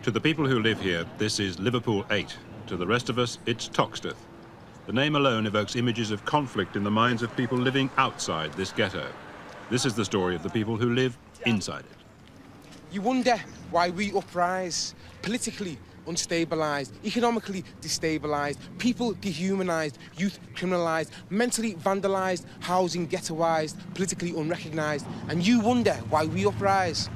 To the people who live here, this is Liverpool 8. To the rest of us, it's Toxteth. The name alone evokes images of conflict in the minds of people living outside this ghetto. This is the story of the people who live inside it. You wonder why we uprise, politically unstabilised, economically destabilised, people dehumanised, youth criminalised, mentally vandalised, housing ghettoised, politically unrecognised, and you wonder why we uprise.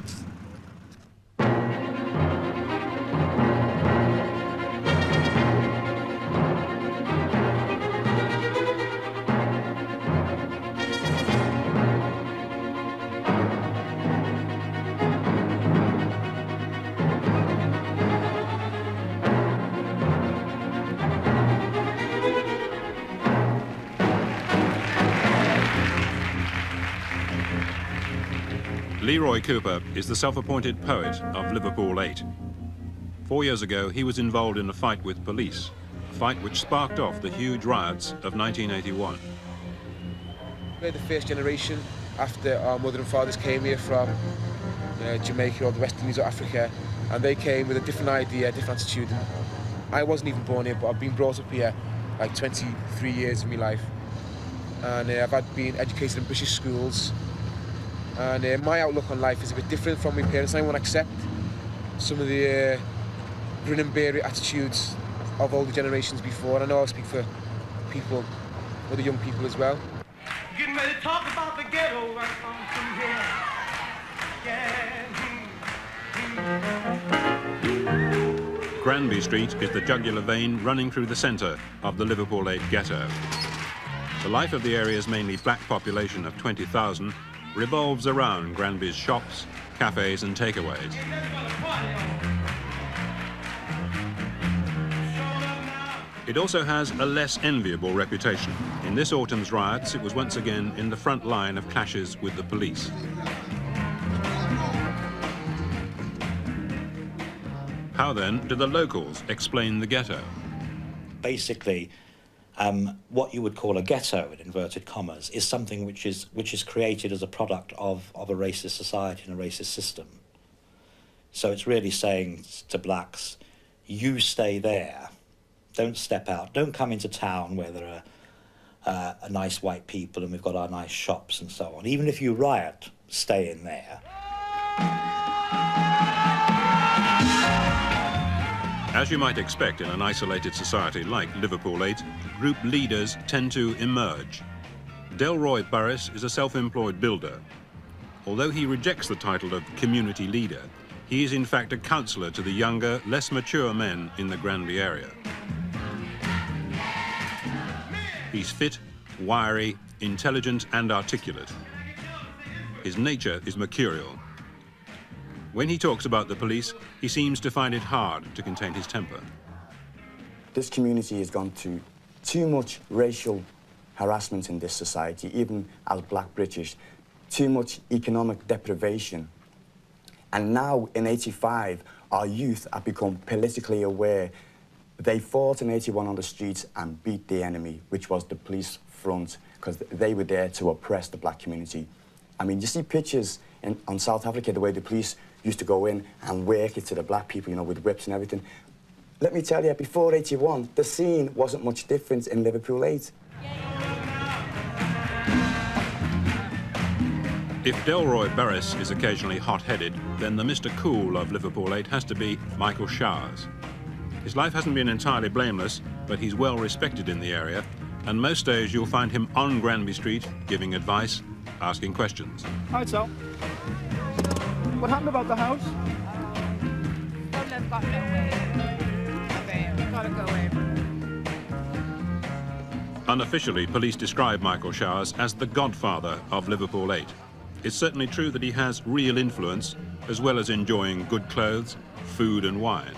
Leroy Cooper is the self-appointed poet of Liverpool 8. 4 years ago, he was involved in a fight with police, a fight which sparked off the huge riots of 1981. We're the first generation after our mother and fathers came here from Jamaica or the West Indies or Africa, and they came with a different idea, a different attitude. And I wasn't even born here, but I've been brought up here like 23 years of my life. And I've been educated in British schools. And my outlook on life is a bit different from my parents. I won't accept some of the grin and bear it attitudes of older generations before. I know I speak for people, other young people as well. Getting ready to talk about the ghetto right from here. Granby Street is the jugular vein running through the centre of the Liverpool 8 ghetto. The life of the area's mainly black population of 20,000 revolves around Granby's shops, cafes and takeaways. It also has a less enviable reputation. In this autumn's riots, it was once again in the front line of clashes with the police. How then do the locals explain the ghetto? Basically, what you would call a ghetto, in inverted commas, is something which is created as a product of a racist society and a racist system. So it's really saying to blacks, you stay there, don't step out, don't come into town where there are nice white people and we've got our nice shops and so on. Even if you riot, stay in there. As you might expect in an isolated society like Liverpool 8, group leaders tend to emerge. Delroy Burris is a self-employed builder. Although he rejects the title of community leader, he is in fact a counsellor to the younger, less mature men in the Granby area. He's fit, wiry, intelligent and articulate. His nature is mercurial. When he talks about the police, he seems to find it hard to contain his temper. This community has gone through too much racial harassment in this society, even as black British, too much economic deprivation. And now, in 85, our youth have become politically aware. They fought in 81 on the streets and beat the enemy, which was the police front, because they were there to oppress the black community. I mean, you see pictures on South Africa, the way the police used to go in and work it to the black people, you know, with whips and everything. Let me tell you, before 81, the scene wasn't much different in Liverpool 8. If Delroy Burris is occasionally hot-headed, then the Mr. Cool of Liverpool 8 has to be Michael Showers. His life hasn't been entirely blameless, but he's well respected in the area, and most days you'll find him on Granby Street giving advice, asking questions. Hi, Sal. What happened about the house? They've got no way. We've got to go in. Unofficially, police describe Michael Showers as the godfather of Liverpool 8. It's certainly true that he has real influence, as well as enjoying good clothes, food and wine.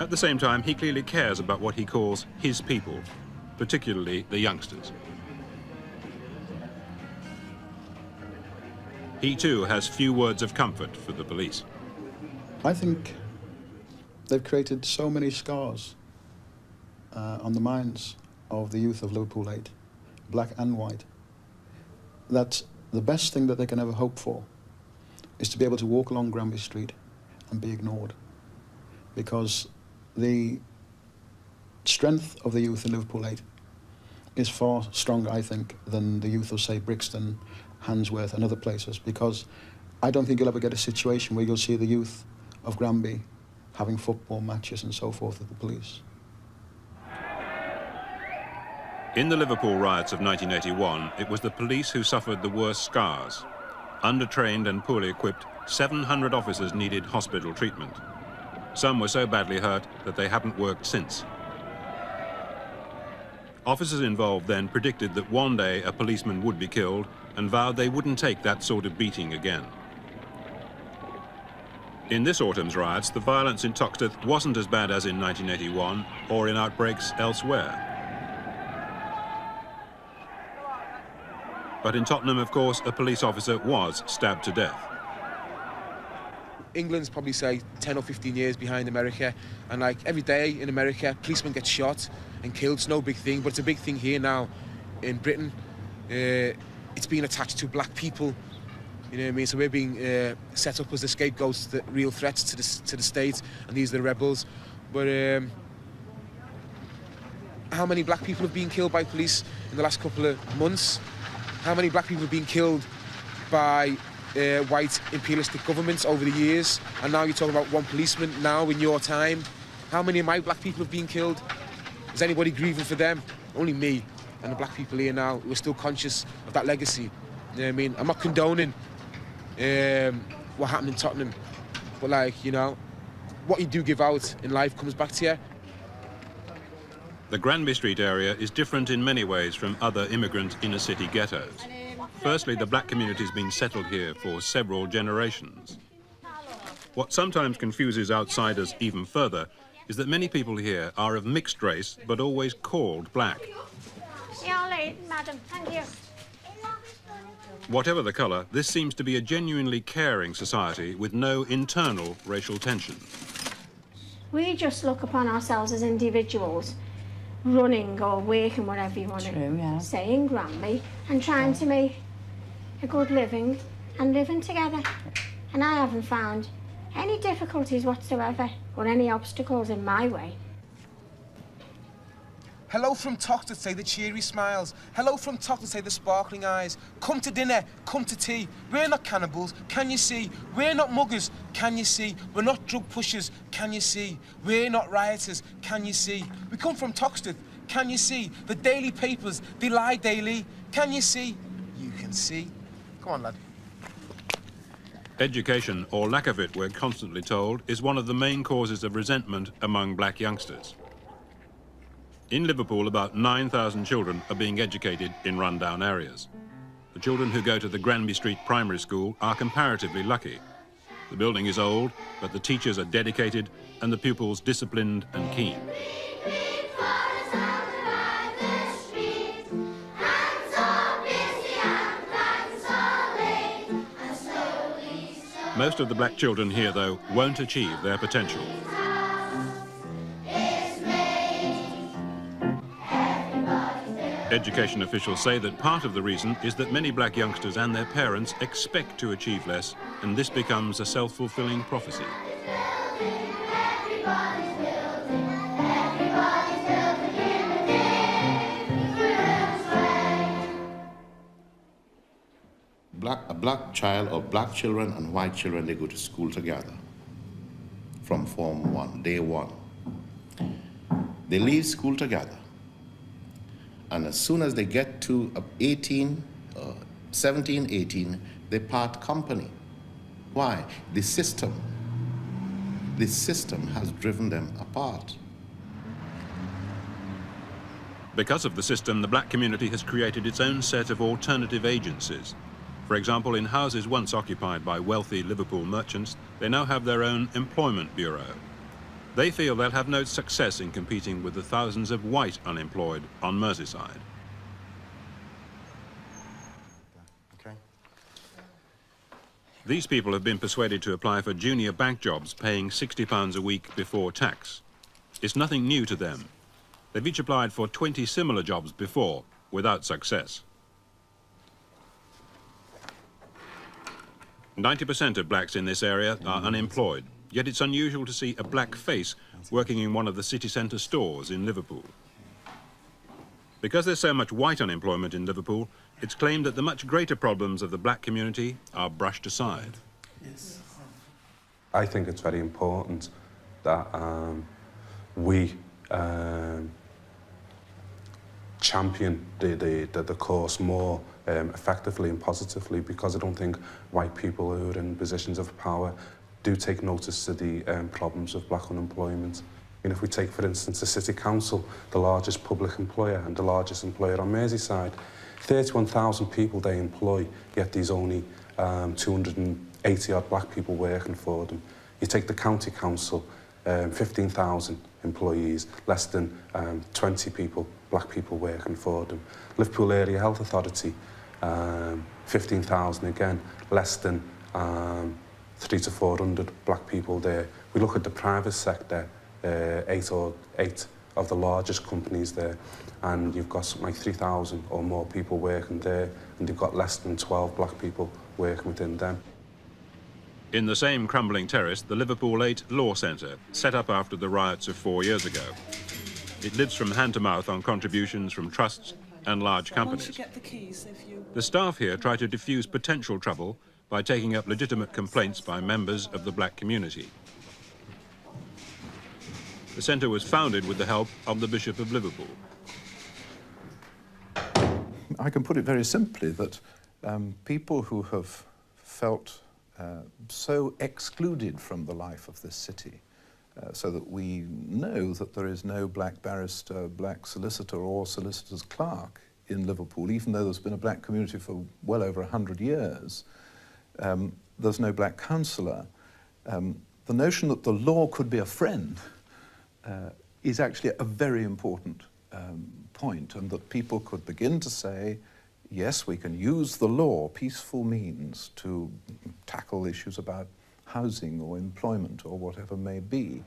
At the same time, he clearly cares about what he calls his people, particularly the youngsters. He too has few words of comfort for the police. I think they've created so many scars on the minds of the youth of Liverpool 8, black and white, that the best thing that they can ever hope for is to be able to walk along Granby Street and be ignored, because the strength of the youth in Liverpool 8 is far stronger, I think, than the youth of, say, Brixton, Handsworth and other places, because I don't think you'll ever get a situation where you'll see the youth of Granby having football matches and so forth with the police. In the Liverpool riots of 1981, it was the police who suffered the worst scars. Undertrained and poorly equipped, 700 officers needed hospital treatment. Some were so badly hurt that they haven't worked since. Officers involved then predicted that one day a policeman would be killed and vowed they wouldn't take that sort of beating again. In this autumn's riots, the violence in Toxteth wasn't as bad as in 1981 or in outbreaks elsewhere. But in Tottenham, of course, a police officer was stabbed to death. England's probably, say, 10 or 15 years behind America, and like every day in America, policemen get shot and killed. It's no big thing, but it's a big thing here now in Britain. It's being attached to black people, you know what I mean? So we're being set up as the scapegoats, the real threats to the state, and these are the rebels. But how many black people have been killed by police in the last couple of months? How many black people have been killed by white imperialistic governments over the years? And now you're talking about one policeman now in your time. How many of my black people have been killed? Is anybody grieving for them? Only me and the black people here now who are still conscious of that legacy. You know what I mean? I'm not condoning what happened in Tottenham, but like, you know, what you do give out in life comes back to you. The Granby Street area is different in many ways from other immigrant inner-city ghettos. Firstly, the black community's been settled here for several generations. What sometimes confuses outsiders even further is that many people here are of mixed race, but always called black. Madam, thank you. Whatever the colour, this seems to be a genuinely caring society with no internal racial tension. We just look upon ourselves as individuals, running or working, whatever you want to say, in Granby, and trying to make a good living and living together. And I haven't found any difficulties whatsoever or any obstacles in my way. Hello from Toxteth, say the cheery smiles. Hello from Toxteth, say the sparkling eyes. Come to dinner, come to tea. We're not cannibals, can you see? We're not muggers, can you see? We're not drug pushers, can you see? We're not rioters, can you see? We come from Toxteth, can you see? The daily papers, they lie daily, can you see? You can see. Come on, lad. Education, or lack of it, we're constantly told, is one of the main causes of resentment among black youngsters. In Liverpool, about 9,000 children are being educated in rundown areas. The children who go to the Granby Street Primary School are comparatively lucky. The building is old, but the teachers are dedicated and the pupils disciplined and keen. Most of the black children here, though, won't achieve their potential. Education officials say that part of the reason is that many black youngsters and their parents expect to achieve less, and this becomes a self-fulfilling prophecy. A black child or black children and white children, they go to school together from Form 1, day 1. They leave school together. And as soon as they get to 17, 18, they part company. Why? The system has driven them apart. Because of the system, the black community has created its own set of alternative agencies. For example, in houses once occupied by wealthy Liverpool merchants, they now have their own employment bureau. They feel they'll have no success in competing with the thousands of white unemployed on Merseyside. Okay. These people have been persuaded to apply for junior bank jobs paying £60 a week before tax. It's nothing new to them. They've each applied for 20 similar jobs before, without success. 90% of blacks in this area are unemployed, Yet it's unusual to see a black face working in one of the city centre stores in Liverpool. Because there's so much white unemployment in Liverpool, it's claimed that the much greater problems of the black community are brushed aside. Yes. I think it's very important that we champion the cause more effectively and positively, because I don't think white people who are in positions of power do take notice to the problems of black unemployment. And if we take, for instance, the City Council, the largest public employer and the largest employer on Merseyside, 31,000 people they employ, yet there's only 280-odd black people working for them. You take the County Council, 15,000 employees, less than 20 people, black people working for them. Liverpool Area Health Authority, 15,000 again, less than 300 to 400 black people there. We look at the private sector, eight of the largest companies there, and you've got something like 3,000 or more people working there, and you've got less than 12 black people working within them. In the same crumbling terrace, the Liverpool 8 Law Centre, set up after the riots of 4 years ago. It lives from hand to mouth on contributions from trusts and large companies. The staff here try to diffuse potential trouble by taking up legitimate complaints by members of the black community. The centre was founded with the help of the Bishop of Liverpool. I can put it very simply that people who have felt so excluded from the life of this city, so that we know that there is no black barrister, black solicitor or solicitor's clerk in Liverpool, even though there's been a black community for well over 100 years. There's no black councillor. The notion that the law could be a friend is actually a very important point, and that people could begin to say, yes, we can use the law, peaceful means, to tackle issues about housing or employment or whatever may be.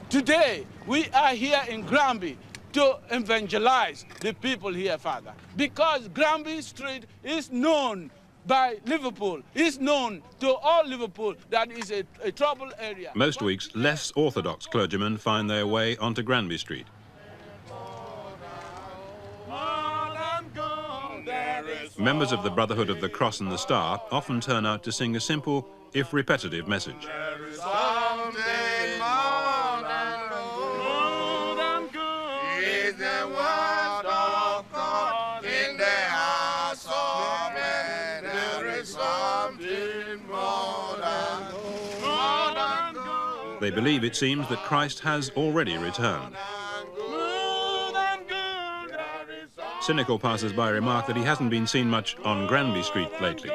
Today, we are here in Granby to evangelize the people here, Father, because Granby Street is known by Liverpool, is known to all Liverpool that is a troubled area. Most weeks, less orthodox clergymen find their way onto Granby Street. Members of the Brotherhood of the Cross and the Star often turn out to sing a simple, if repetitive, message. They believe, it seems, that Christ has already returned. Cynical passers-by remark that he hasn't been seen much on Granby Street lately.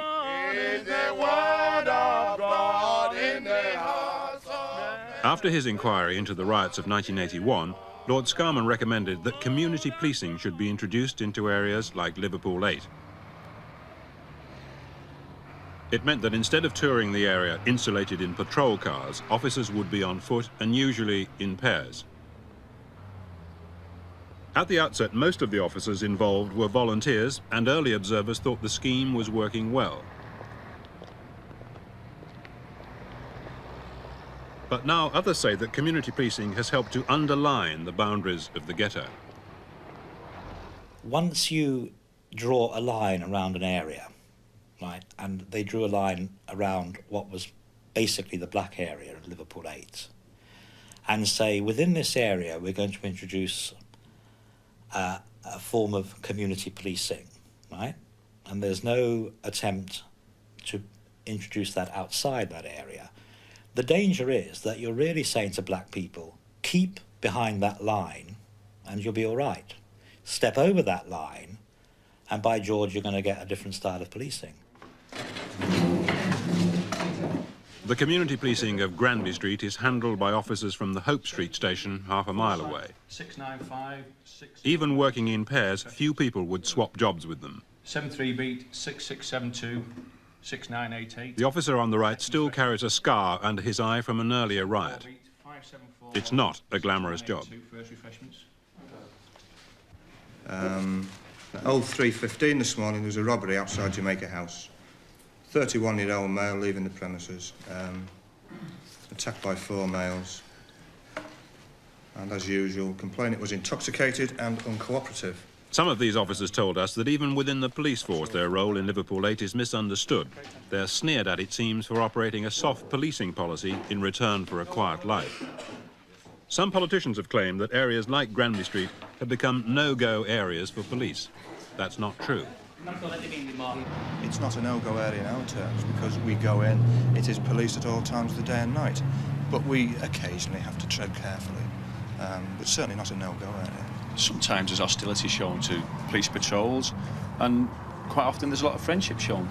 After his inquiry into the riots of 1981, Lord Scarman recommended that community policing should be introduced into areas like Liverpool 8. It meant that instead of touring the area insulated in patrol cars, officers would be on foot and usually in pairs. At the outset, most of the officers involved were volunteers, and early observers thought the scheme was working well. But now others say that community policing has helped to underline the boundaries of the ghetto. Once you draw a line around an area, right, and they drew a line around what was basically the black area of Liverpool 8, and say, within this area we're going to introduce a form of community policing, right? And there's no attempt to introduce that outside that area. The danger is that you're really saying to black people, keep behind that line and you'll be all right. Step over that line and by George, you're going to get a different style of policing. The community policing of Granby Street is handled by officers from the Hope Street station half a mile away. 695, Even working in pairs, few people would swap jobs with them. 73 beat, 6672, 6988. The officer on the right still carries a scar under his eye from an earlier riot. It's not a glamorous job. Old 3:15 this morning, there was a robbery outside Jamaica House. 31-year-old male leaving the premises. Attacked by 4 males. And as usual, complainant was intoxicated and uncooperative. Some of these officers told us that even within the police force their role in Liverpool 8 is misunderstood. They're sneered at, it seems, for operating a soft policing policy in return for a quiet life. Some politicians have claimed that areas like Granby Street have become no-go areas for police. That's not true. It's not a no-go area in our terms because we go in, it is policed at all times of the day and night. But we occasionally have to tread carefully, but certainly not a no-go area. Sometimes there's hostility shown to police patrols, and quite often there's a lot of friendship shown.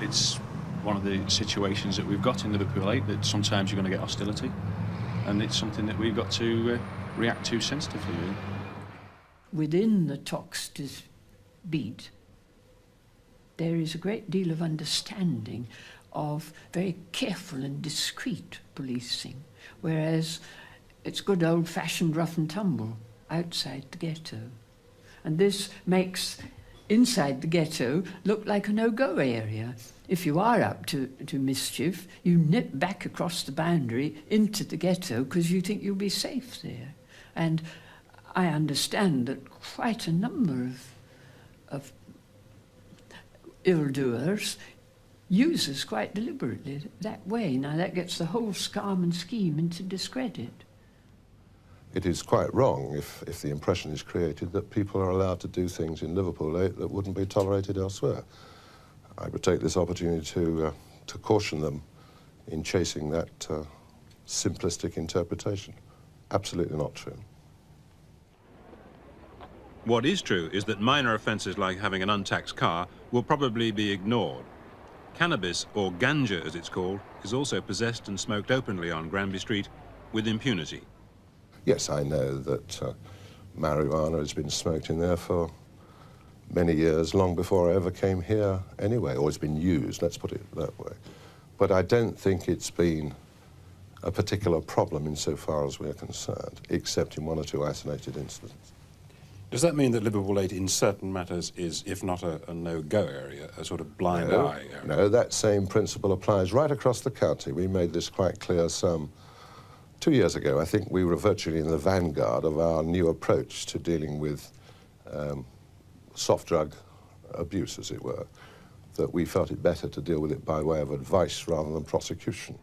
It's one of the situations that we've got in Liverpool 8 that sometimes you're going to get hostility, and it's something that we've got to react to sensitively. Really. Within the Toxteth beat, there is a great deal of understanding of very careful and discreet policing, whereas it's good old-fashioned rough and tumble outside the ghetto. And this makes inside the ghetto look like a no-go area. If you are up to mischief, you nip back across the boundary into the ghetto because you think you'll be safe there. And I understand that quite a number of ill-doers use us quite deliberately that way. Now that gets the whole scam and scheme into discredit. It is quite wrong if the impression is created that people are allowed to do things in Liverpool 8 that wouldn't be tolerated elsewhere. I would take this opportunity to caution them in chasing that simplistic interpretation. Absolutely not true. What is true is that minor offences like having an untaxed car will probably be ignored. Cannabis, or ganja as it's called, is also possessed and smoked openly on Granby Street with impunity. Yes, I know that marijuana has been smoked in there for many years, long before I ever came here anyway, or it's been used, let's put it that way. But I don't think it's been a particular problem insofar as we're concerned, except in 1 or 2 isolated incidents. Does that mean that Liverpool 8 in certain matters is, if not a no-go area, a sort of blind eye area? No, that same principle applies right across the county. We made this quite clear some 2 years ago. I think we were virtually in the vanguard of our new approach to dealing with soft drug abuse, as it were, that we felt it better to deal with it by way of advice rather than prosecution.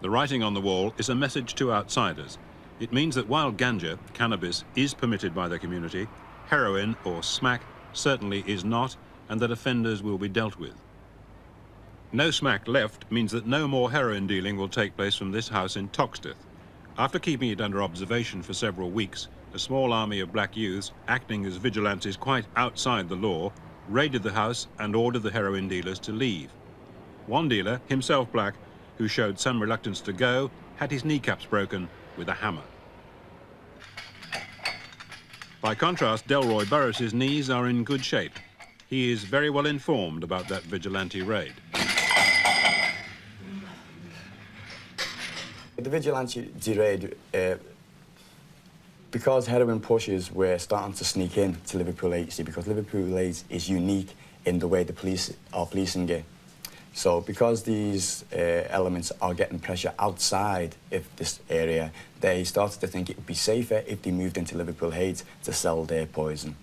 The writing on the wall is a message to outsiders. It means that while ganja, cannabis, is permitted by the community, heroin, or smack, certainly is not, and that offenders will be dealt with. No smack left means that no more heroin dealing will take place from this house in Toxteth. After keeping it under observation for several weeks, a small army of black youths, acting as vigilantes quite outside the law, raided the house and ordered the heroin dealers to leave. One dealer, himself black, who showed some reluctance to go, had his kneecaps broken with a hammer. By contrast, Delroy Burris's knees are in good shape. He is very well informed about that vigilante raid. The vigilante raid, because heroin pushes were starting to sneak in to Liverpool 8, see, because Liverpool 8 is unique in the way the police are policing it. So because these elements are getting pressure outside of this area, they started to think it would be safer if they moved into Liverpool 8 to sell their poison.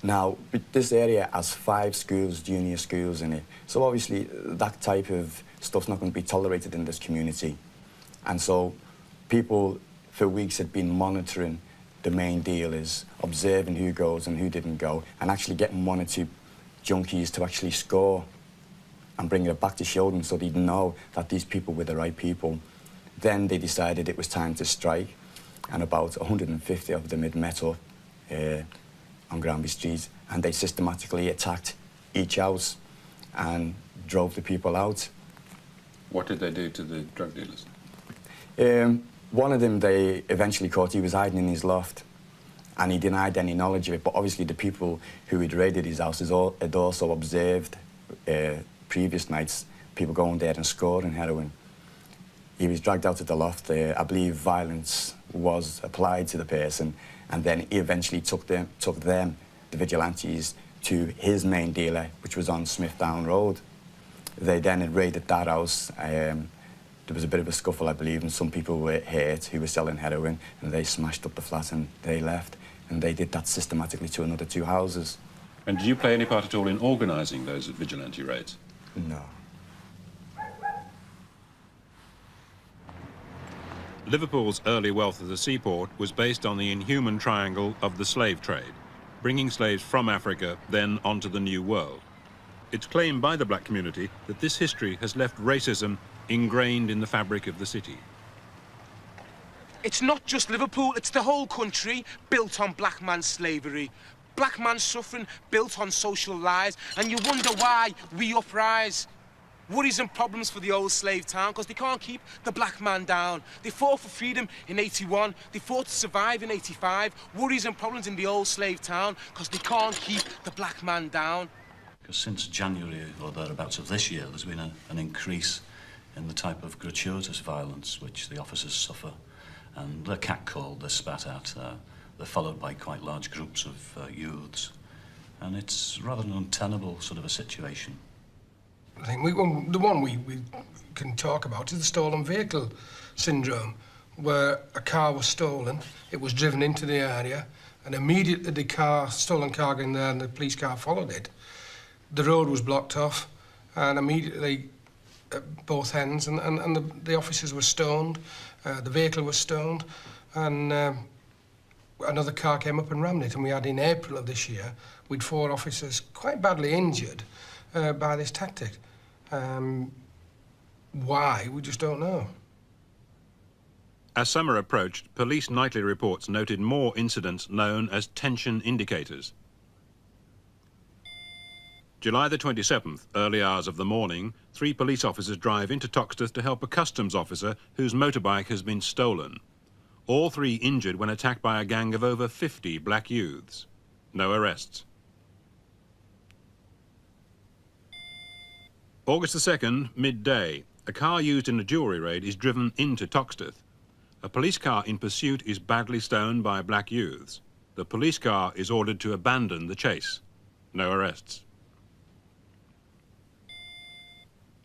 Now, this area has 5 schools, junior schools in it, so obviously that type of stuff's not going to be tolerated in this community. And so people for weeks had been monitoring the main dealers, observing who goes and who didn't go, and actually getting 1 or 2 junkies to actually score and bring it back to show them so they'd know that these people were the right people. Then they decided it was time to strike, and about 150 of them had met up on Granby Street, and they systematically attacked each house and drove the people out. What did they do to the drug dealers? One of them they eventually caught. He was hiding in his loft, and he denied any knowledge of it, but obviously the people who had raided his house had also observed previous nights people going there and scoring heroin. He was dragged out of the loft. I believe violence was applied to the person, and then he eventually took them, the vigilantes, to his main dealer, which was on Smithdown Road. They then had raided that house. There was a bit of a scuffle, I believe, and some people were hurt who were selling heroin, and they smashed up the flat and they left. And they did that systematically to another 2 houses. And did you play any part at all in organising those vigilante raids? No. Liverpool's early wealth as a seaport was based on the inhuman triangle of the slave trade, bringing slaves from Africa, then onto the New World. It's claimed by the black community that this history has left racism ingrained in the fabric of the city. It's not just Liverpool, it's the whole country built on black man's slavery. Black man's suffering built on social lies, and you wonder why we uprise. Worries and problems for the old slave town because they can't keep the black man down. They fought for freedom in 81, they fought to survive in 85. Worries and problems in the old slave town because they can't keep the black man down. Because since January or thereabouts of this year, there's been an increase in the type of gratuitous violence which the officers suffer. And they're catcalled, they're spat at, they're followed by quite large groups of youths. And it's rather an untenable sort of a situation. I think the one we can talk about is the stolen vehicle syndrome, where a car was stolen, it was driven into the area, and immediately the stolen car got in there and the police car followed it. The road was blocked off, and immediately at both ends, and the officers were stoned, the vehicle was stoned, and another car came up and rammed it. And we had in April of this year, we'd 4 officers quite badly injured by this tactic. Why, we just don't know. As summer approached, police nightly reports noted more incidents known as tension indicators. July the 27th, early hours of the morning, 3 police officers drive into Toxteth to help a customs officer whose motorbike has been stolen. All 3 injured when attacked by a gang of over 50 black youths. No arrests. August the 2nd, midday, a car used in a jewellery raid is driven into Toxteth. A police car in pursuit is badly stoned by black youths. The police car is ordered to abandon the chase. No arrests.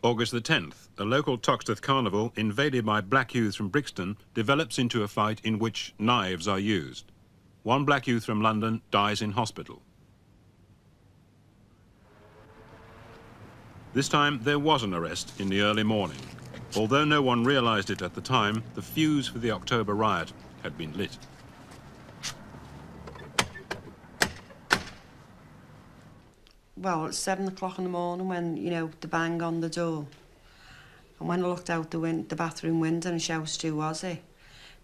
August the 10th, a local Toxteth carnival invaded by black youths from Brixton develops into a fight in which knives are used. 1 black youth from London dies in hospital. This time there was an arrest in the early morning. Although no one realised it at the time, the fuse for the October riot had been lit. Well, it's 7 o'clock in the morning when, you know, the bang on the door. And when I looked out the bathroom window and shouted, "Who was it?"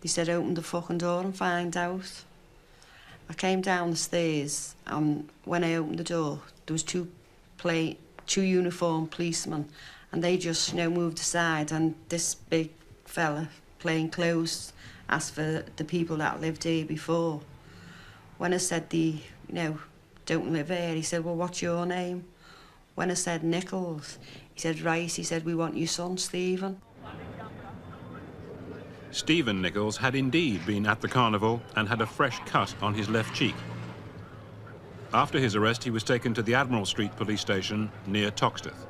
They said, "Open the fucking door and find out." I came down the stairs, and when I opened the door, there was two uniformed policemen, and they just, you know, moved aside, and this big fella, plain clothes, asked for the people that lived here before. When I said you know, don't live here, he said, "Well, what's your name?" When I said Nichols, he said, "Right," he said, "We want your son, Stephen." Stephen Nichols had indeed been at the carnival and had a fresh cut on his left cheek. After his arrest, he was taken to the Admiral Street police station near Toxteth.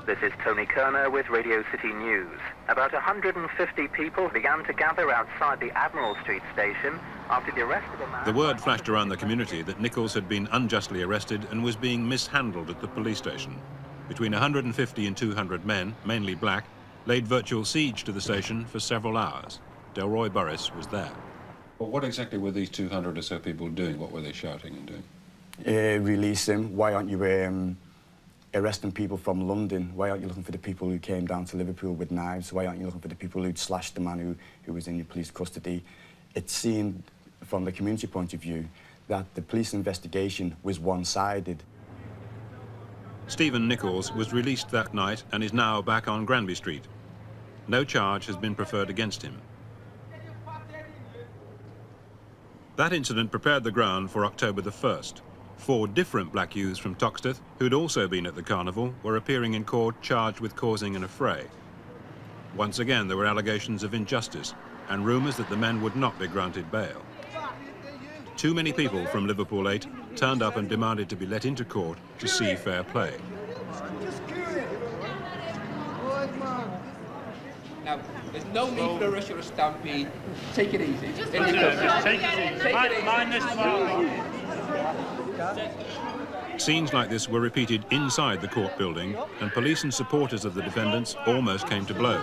This is Tony Kerner with Radio City News. About 150 people began to gather outside the Admiral Street station after the arrest of a man... The word flashed around the community that Nichols had been unjustly arrested and was being mishandled at the police station. Between 150 and 200 men, mainly black, laid virtual siege to the station for several hours. Delroy Burris was there. Well, what exactly were these 200 or so people doing? What were they shouting and doing? Release him. Why aren't you arresting people from London? Why aren't you looking for the people who came down to Liverpool with knives? Why aren't you looking for the people who'd slashed the man who was in your police custody? It seemed, from the community point of view, that the police investigation was one-sided. Stephen Nichols was released that night and is now back on Granby Street. No charge has been preferred against him. That incident prepared the ground for October the 1st. 4 different black youths from Toxteth, who'd also been at the carnival, were appearing in court charged with causing an affray. Once again, there were allegations of injustice and rumours that the men would not be granted bail. Too many people from Liverpool 8 turned up and demanded to be let into court to see fair play. Now, there's no need for a rush or a stampede. Take it easy. Take it easy. Mind this Scenes like this were repeated inside the court building, and police and supporters of the defendants almost came to blows.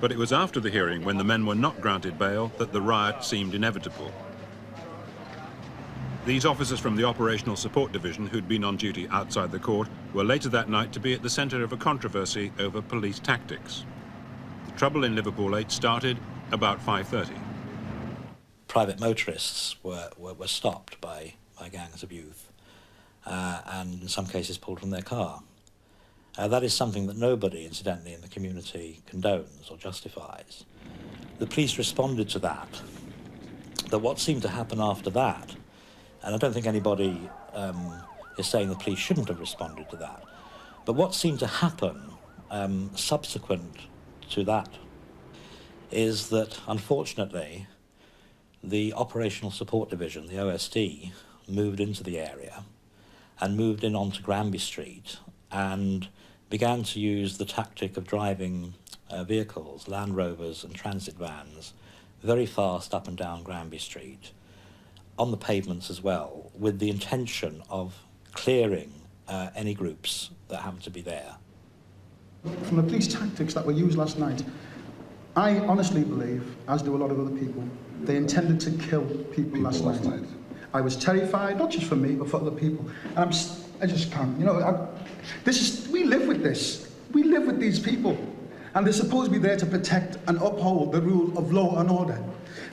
But it was after the hearing, when the men were not granted bail, that the riot seemed inevitable. These officers from the Operational Support Division, who'd been on duty outside the court, were later that night to be at the centre of a controversy over police tactics. The trouble in Liverpool 8 started about 5:30. Private motorists were stopped by gangs of youth and in some cases pulled from their car. That is something that nobody, incidentally, in the community condones or justifies. The police responded to that. But what seemed to happen after that, and I don't think anybody is saying the police shouldn't have responded to that, but what seemed to happen subsequent to that is that, unfortunately, the Operational Support Division, the OSD, moved into the area and moved in onto Granby Street and began to use the tactic of driving vehicles, Land Rovers and transit vans, very fast up and down Granby Street, on the pavements as well, with the intention of clearing any groups that happened to be there. From the police tactics that were used last night, I honestly believe, as do a lot of other people, they intended to kill people last night. I was terrified, not just for me, but for other people. And I just can't, you know, we live with this. We live with these people. And they're supposed to be there to protect and uphold the rule of law and order.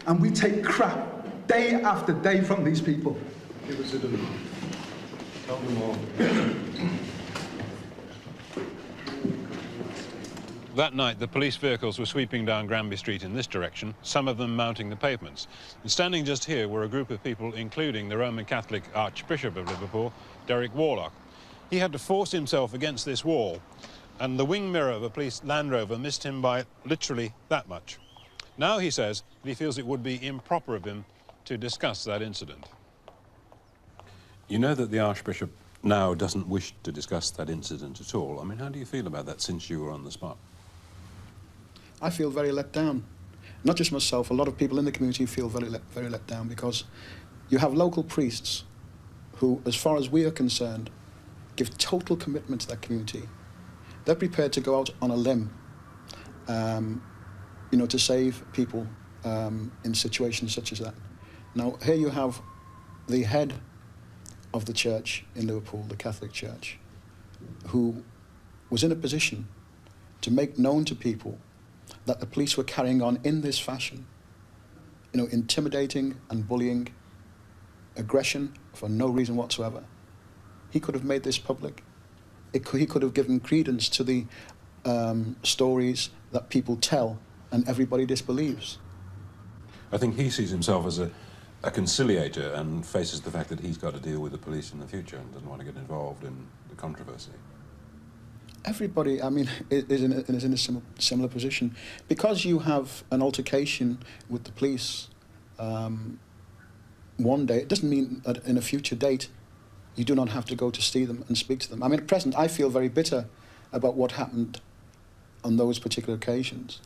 And we take crap day after day from these people. Give us a delivery. Tell them all. That night, the police vehicles were sweeping down Granby Street in this direction, some of them mounting the pavements. And standing just here were a group of people, including the Roman Catholic Archbishop of Liverpool, Derek Warlock. He had to force himself against this wall, and the wing mirror of a police Land Rover missed him by literally that much. Now he says that he feels it would be improper of him to discuss that incident. You know that the Archbishop now doesn't wish to discuss that incident at all. I mean, how do you feel about that since you were on the spot? I feel very let down. Not just myself, a lot of people in the community feel very let down, because you have local priests who, as far as we are concerned, give total commitment to that community. They're prepared to go out on a limb, you know, to save people in situations such as that. Now, here you have the head of the church in Liverpool, the Catholic Church, who was in a position to make known to people that the police were carrying on in this fashion, you know, intimidating and bullying, aggression for no reason whatsoever. He could have made this public. He could have given credence to the stories that people tell and everybody disbelieves. I think he sees himself as a conciliator and faces the fact that he's got to deal with the police in the future and doesn't want to get involved in the controversy. Everybody, I mean, is in a similar position. Because you have an altercation with the police one day, it doesn't mean that in a future date you do not have to go to see them and speak to them. I mean, at present, I feel very bitter about what happened on those particular occasions.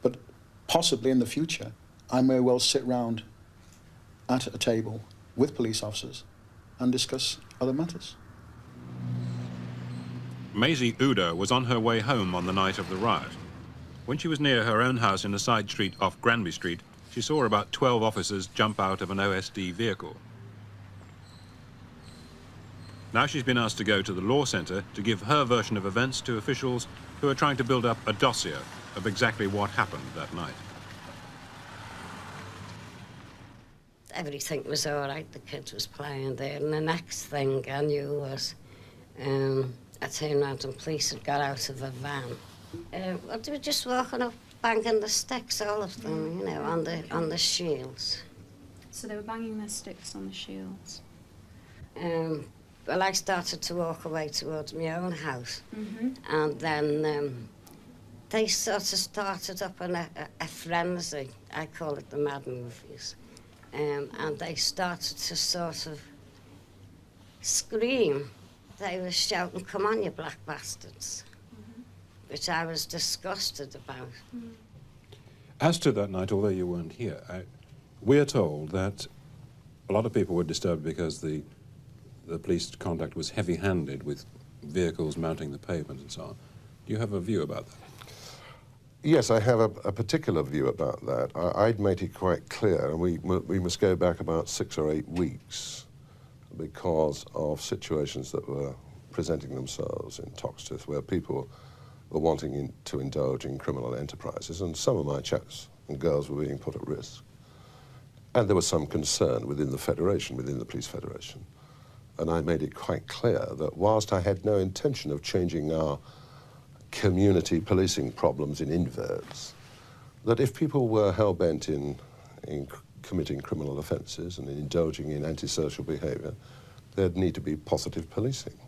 But possibly in the future, I may well sit round at a table with police officers and discuss other matters. Maisie Uda was on her way home on the night of the riot. When she was near her own house in a side street off Granby Street, she saw about 12 officers jump out of an OSD vehicle. Now she's been asked to go to the law centre to give her version of events to officials who are trying to build up a dossier of exactly what happened that night. Everything was all right, the kids was playing there, and the next thing I knew was I turned around and police had got out of a van. Well, they were just walking up, banging the sticks, all of them, you know, on the shields. So they were banging their sticks on the shields? Well, I started to walk away towards my own house, and then they sort of started up in a frenzy. I call it the mad movies. And they started to sort of scream. They were shouting, "Come on, you black bastards." which I was disgusted about. As to that night, although you weren't here, we're told that a lot of people were disturbed because the police conduct was heavy-handed with vehicles mounting the pavement and so on. Do you have a view about that? Yes, I have a particular view about that. I'd made it quite clear, and we must go back about 6 or 8 weeks because of situations that were presenting themselves in Toxteth where people were wanting to indulge in criminal enterprises, and some of my chaps and girls were being put at risk. And there was some concern within the Federation, within the Police Federation. And I made it quite clear that whilst I had no intention of changing our community policing problems in inverts, that if people were hell-bent in committing criminal offences and in indulging in antisocial behaviour, there'd need to be positive policing,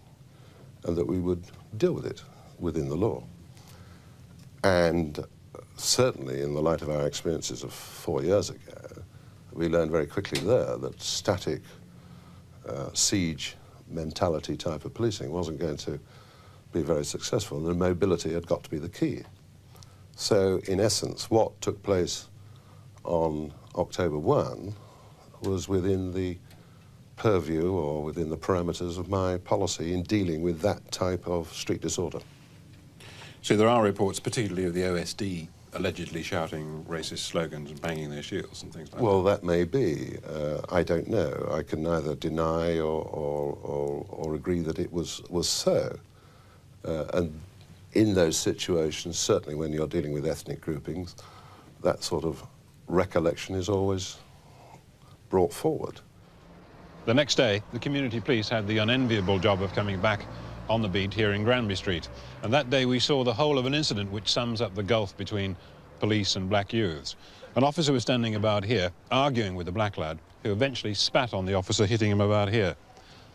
and that we would deal with it within the law. And certainly in the light of our experiences of 4 years ago, we learned very quickly there that static siege mentality type of policing wasn't going to be very successful, and the mobility had got to be the key. So in essence, what took place on October 1 was within the purview or within the parameters of my policy in dealing with that type of street disorder. So there are reports, particularly of the OSD, allegedly shouting racist slogans and banging their shields and things like that. Well, that may be. I don't know. I can neither deny or agree that it was so. And in those situations, certainly when you're dealing with ethnic groupings, that sort of recollection is always brought forward. The next day, the community police had the unenviable job of coming back on the beat here in Granby Street. And that day we saw the whole of an incident which sums up the gulf between police and black youths. An officer was standing about here, arguing with a black lad, who eventually spat on the officer, hitting him about here.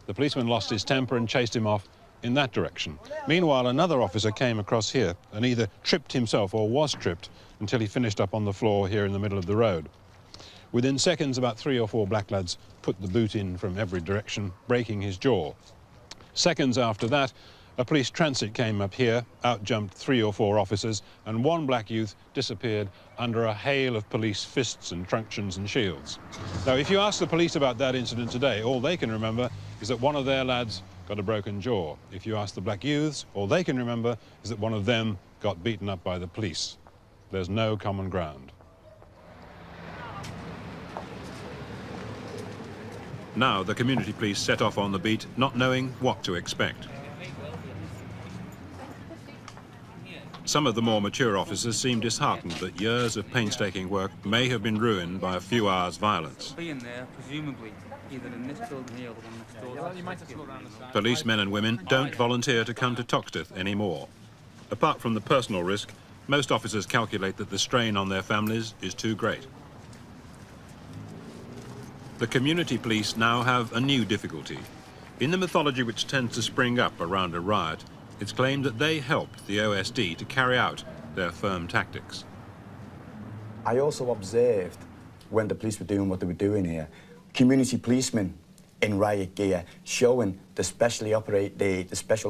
The policeman lost his temper and chased him off in that direction. Meanwhile, another officer came across here and either tripped himself or was tripped until he finished up on the floor here in the middle of the road. Within seconds, about 3 or 4 black lads put the boot in from every direction, breaking his jaw. Seconds after that, a police transit came up here, out-jumped 3 or 4 officers, and 1 black youth disappeared under a hail of police fists and truncheons and shields. Now, if you ask the police about that incident today, all they can remember is that one of their lads got a broken jaw. If you ask the black youths, all they can remember is that one of them got beaten up by the police. There's no common ground. Now the community police set off on the beat, not knowing what to expect. Some of the more mature officers seem disheartened that years of painstaking work may have been ruined by a few hours' violence. Being there, presumably, either in this building here or the next door. Policemen and women don't volunteer to come to Toxteth anymore. Apart from the personal risk, most officers calculate that the strain on their families is too great. The community police now have a new difficulty. In the mythology which tends to spring up around a riot, it's claimed that they helped the OSD to carry out their firm tactics. I also observed when the police were doing what they were doing here, community policemen in riot gear showing the special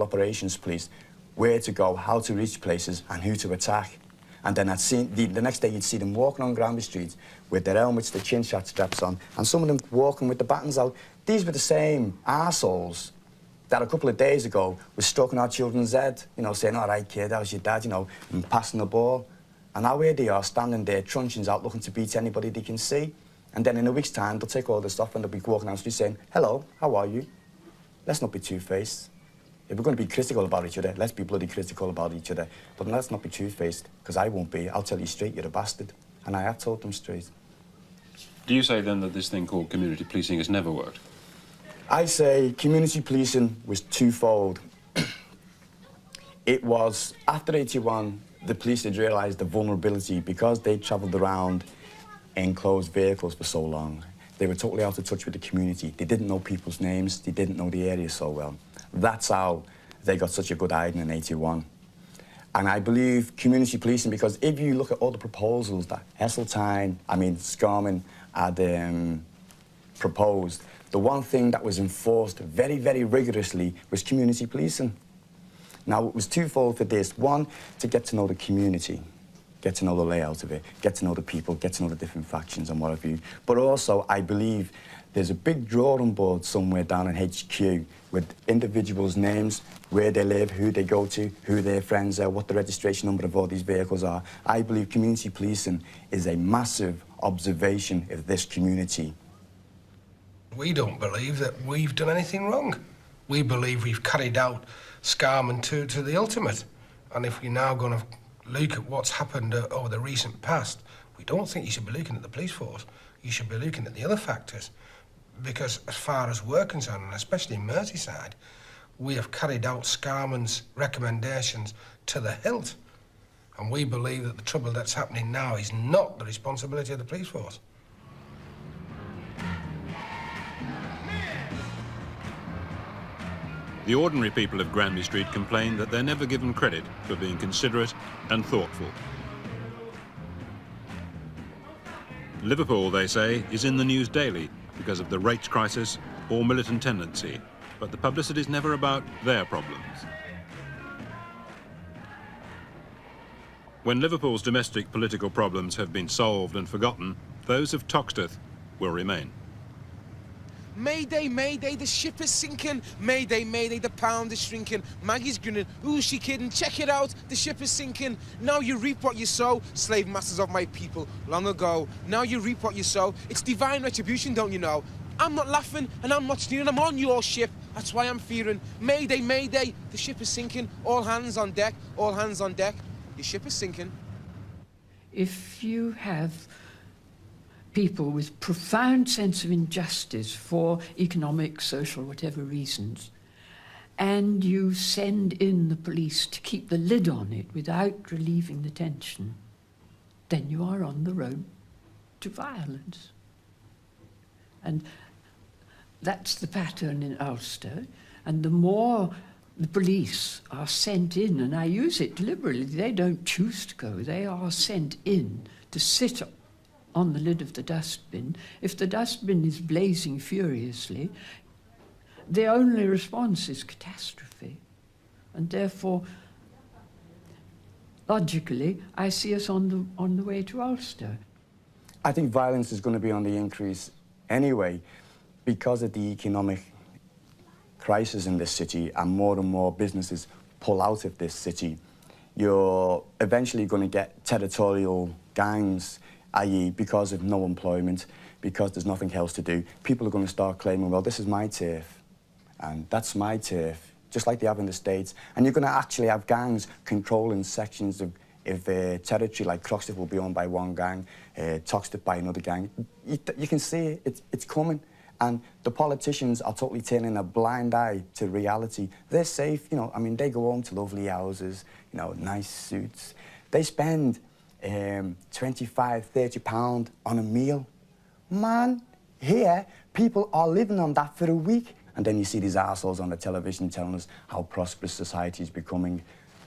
operations police where to go, how to reach places and who to attack. And then the next day you'd see them walking on Granby Street with their helmets, the chin straps on, and some of them walking with the batons out. These were the same arseholes that a couple of days ago was stroking our children's head, you know, saying, all right, kid, that was your dad, you know, and passing the ball. And now here they are, standing there, truncheons out, looking to beat anybody they can see. And then in a week's time, they'll take all this off and they'll be walking down the street saying, hello, how are you? Let's not be two-faced. If we're going to be critical about each other, let's be bloody critical about each other. But let's not be two-faced, because I won't be. I'll tell you straight, you're a bastard. And I have told them straight. Do you say then that this thing called community policing has never worked? I say community policing was twofold. It was, after 81, the police had realised the vulnerability because they travelled around in closed vehicles for so long. They were totally out of touch with the community. They didn't know people's names. They didn't know the area so well. That's how they got such a good hiding in 81. And I believe community policing, because if you look at all the proposals that Scarman had proposed, the one thing that was enforced very, very rigorously was community policing. Now, it was twofold for this. One, to get to know the community, get to know the layout of it, get to know the people, get to know the different factions and what have you. But also, I believe there's a big drawing board somewhere down in HQ with individuals' names, where they live, who they go to, who their friends are, what the registration number of all these vehicles are. I believe community policing is a massive observation of this community. We don't believe that we've done anything wrong. We believe we've carried out Scarman to the ultimate. And if we're now going to look at what's happened over the recent past, we don't think you should be looking at the police force. You should be looking at the other factors. Because as far as we're concerned, and especially in Merseyside, we have carried out Scarman's recommendations to the hilt. And we believe that the trouble that's happening now is not the responsibility of the police force. The ordinary people of Granby Street complain that they're never given credit for being considerate and thoughtful. Liverpool, they say, is in the news daily because of the rates crisis or militant tendency, but the publicity is never about their problems. When Liverpool's domestic political problems have been solved and forgotten, those of Toxteth will remain. Mayday, mayday, the ship is sinking. Mayday, mayday, the pound is shrinking. Maggie's grinning, who's she kidding? Check it out, the ship is sinking. Now you reap what you sow, slave masters of my people, long ago. Now you reap what you sow. It's divine retribution, don't you know? I'm not laughing and I'm not sneering, I'm on your ship. That's why I'm fearing. Mayday, mayday, the ship is sinking. All hands on deck, all hands on deck. Your ship is sinking. If you have people with profound sense of injustice for economic, social, whatever reasons, and you send in the police to keep the lid on it without relieving the tension, then you are on the road to violence. And that's the pattern in Ulster, and the more the police are sent in, and I use it deliberately, they don't choose to go, they are sent in to sit on the lid of the dustbin. If the dustbin is blazing furiously, the only response is catastrophe. And therefore, logically, I see us on the way to Ulster. I think violence is going to be on the increase anyway because of the economic crisis in this city, and more businesses pull out of this city. You're eventually going to get territorial gangs, i.e. because of no employment, because there's nothing else to do. People are going to start claiming, well, this is my turf, and that's my turf, just like they have in the States. And you're going to actually have gangs controlling sections of territory, like Toxteth will be owned by one gang, Toxteth by another gang. You can see it's coming. And the politicians are totally turning a blind eye to reality. They're safe, you know, I mean, they go home to lovely houses, you know, nice suits. They spend £25, £30 on a meal. Man, here, people are living on that for a week. And then you see these assholes on the television telling us how prosperous society is becoming.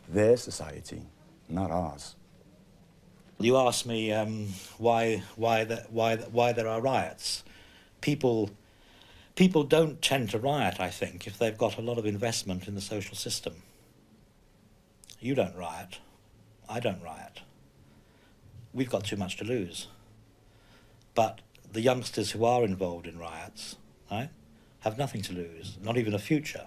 Their society, not ours. You asked me why there are riots. People don't tend to riot, I think, if they've got a lot of investment in the social system. You don't riot. I don't riot. We've got too much to lose. But the youngsters who are involved in riots, right, have nothing to lose, not even a future.